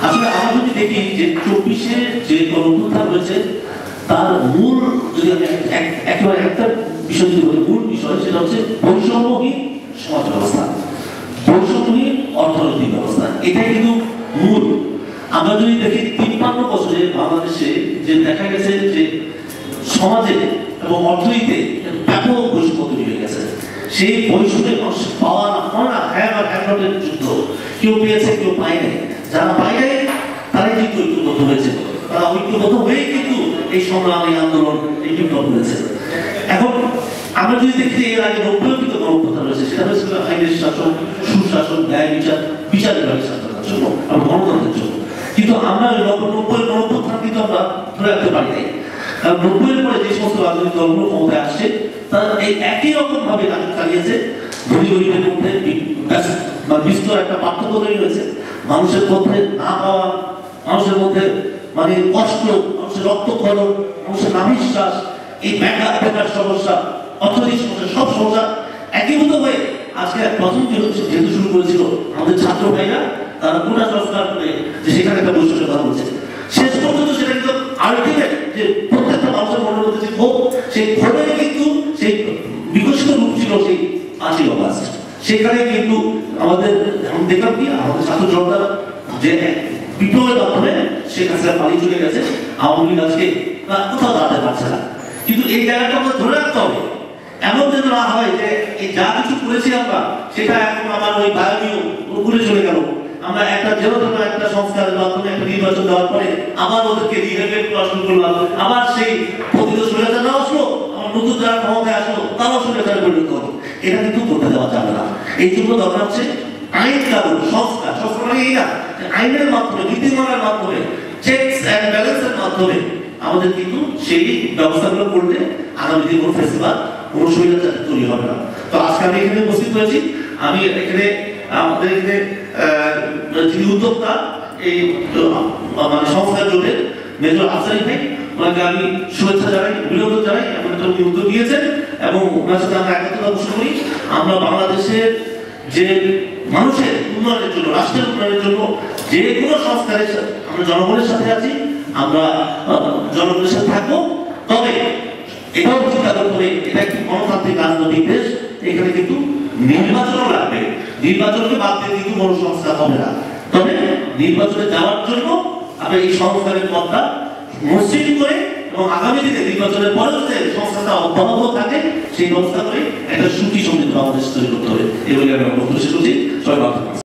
আসলে আমরা যদি দেখি যে 24-এ যে গণঅভ্যুত্থান হয়েছে তার মূল যদি আমি একেবারে একটা বিষয় যদি বলি, মূল বিষয় সেটা হচ্ছে বৈষম্যহীন সমাজ ব্যবস্থা, বৈষম্যহীন অর্থনৈতিক ব্যবস্থা। এটাই কিন্তু মূল। আমরা যদি দেখি 53 বছরে বাংলাদেশে যে দেখা গেছে যে সমাজে এবং অর্থনীতিতে ব্যাপক বৈষম্য তৈরি হয়ে গেছে। সেই বৈষম্যে মানুষ পাওয়া না হয় না, হ্যাঁ বা হ্যাঁ যুদ্ধ, কেউ পেয়েছে কেউ পায় নাই। যারা পায় নাই তারাই কিন্তু ঐক্যবদ্ধ হয়েছে, তারা ঐক্যবদ্ধ হয়ে কিন্তু এই সংগ্রামী আন্দোলন এই বিপ্লব হয়েছে। এখন আমরা যদি দেখি এর আগে 90 কিন্তু গণঅভ্যুত্থান রয়েছে, সেটা হয়েছিল আইনের শাসন, সুশাসন, ন্যায় বিচার, বিচার বিভাগের স্বাধীনতার জন্য এবং গণতন্ত্রের জন্য। কিন্তু আমরা 90-এর গণঅভ্যুত্থান কিন্তু আমরা ধরে রাখতে পারি নাই। কারণ 90-এর পরে যে সমস্ত রাজনৈতিক দলগুলো ক্ষমতায় আসছে তারা এই একই রকম ভাবে কাজ চালিয়েছে। ধনী গরিবের মধ্যে বিস্তর একটা পার্থক্য তৈরি হয়েছে। মানুষের মধ্যে না পাওয়া, মানুষের মধ্যে মানে কষ্ট, মানুষের রক্তক্ষরণ, মানুষের নাভিশ্বাস, এই বেকার সমস্যা, অর্থনৈতিক সমস্যা, সব সমস্যা একীভূত হয়ে আজকে প্রথম যেহেতু শুরু করেছিল আমাদের ছাত্র ভাইরা, তারা পুরা সংস্কার করে যে সেখানে একটা বৈষম্যের কথা বলছে। শেষ পর্যন্ত সেটা কিন্তু আলটিমেট যে প্রত্যেকটা মানুষের মনের মধ্যে যে ক্ষোভ, সেই ক্ষোভের কিন্তু সেই বিকশিত রূপ ছিল সেই 5ই অগাস্ট। সেখানে কিন্তু আমাদের দেখলাম কি আমাদের ছাত্র জনতা যে বিপ্লবের মাধ্যমে শেখ হাসিনা পালিয়ে চলে গেছে, আওয়ামী লীগ আজকে কোথাও দাঁড়াতে পারছে না। কিন্তু এই জায়গাটা আমরা ধরে রাখতে হবে, এমন যেন না হয় যে এই যা কিছু করেছি আমরা সেটা এখন আমার ওই বায়নীয় উপরে চলে গেল। আমরা একটা যেরকম একটা সংস্কারের মাধ্যমে একটা নির্বাচন দেওয়ার পরে আবার ওদেরকে রিহেবিলিট করা শুরু করলাম, আবার সেই পতিত স্বৈরাচার আসলো, আমার নতুন যারা ক্ষমতায় আসলো তারাও স্বৈরাচারে পরিণত হলো। এটা কিন্তু করতে দেওয়া যাবে না। এই জন্য দরকার হচ্ছে আইন কানুন সংস্কার। সংস্কার মানে এই না আইনের মাধ্যমে, নীতিমালার মাধ্যমে, চেকস অ্যান্ড ব্যালেন্সের মাধ্যমে আমাদের কিন্তু সেই ব্যবস্থাগুলো করলে আগামী দিন কোনো ফেস্টিভাল কোনো স্বৈরাচার তৈরি হবে না। তো আজকে আমি এখানে উপস্থিত হয়েছি, আমি এখানে আমাদের এখানে যিনি উদ্যোক্তা এই মানে সংস্কার জোটের মেজর আফসারি ভাই, ওনাকে আমি শুভেচ্ছা জানাই, অভিনন্দন জানাই, এমন একটা উদ্যোগ নিয়েছেন এবং ওনার সাথে আমরা একত্রতা পোষণ করি। আমরা বাংলাদেশের যে মানুষের উন্নয়নের জন্য, রাষ্ট্রের উন্নয়নের জন্য যে কোনো সংস্কারের সাথে আমরা জনগণের সাথে আছি, আমরা জনগণের সাথে থাকবো। তবে এটাও চিন্তা করতে হবে এটা একটি গণতান্ত্রিক রাজনৈতিক দেশ, এখানে কিন্তু নির্বাচনও লাগবে। নির্বাচনকে বাদ দিয়ে কিন্তু কোনো সংস্কার হবে না। তবে নির্বাচনে যাওয়ার জন্য আমরা এই সংস্কারের পথটা মসৃণ করে এবং আগামী দিনে নির্বাচনের পরেও যে সংস্কারটা অব্যাহত থাকে সেই ব্যবস্থা করে একটা সুখী সমৃদ্ধ বাংলাদেশ তৈরি করতে হবে। এই বলে আমি বক্তব্য শেষ করছি। সবাই ভালো থাকুন।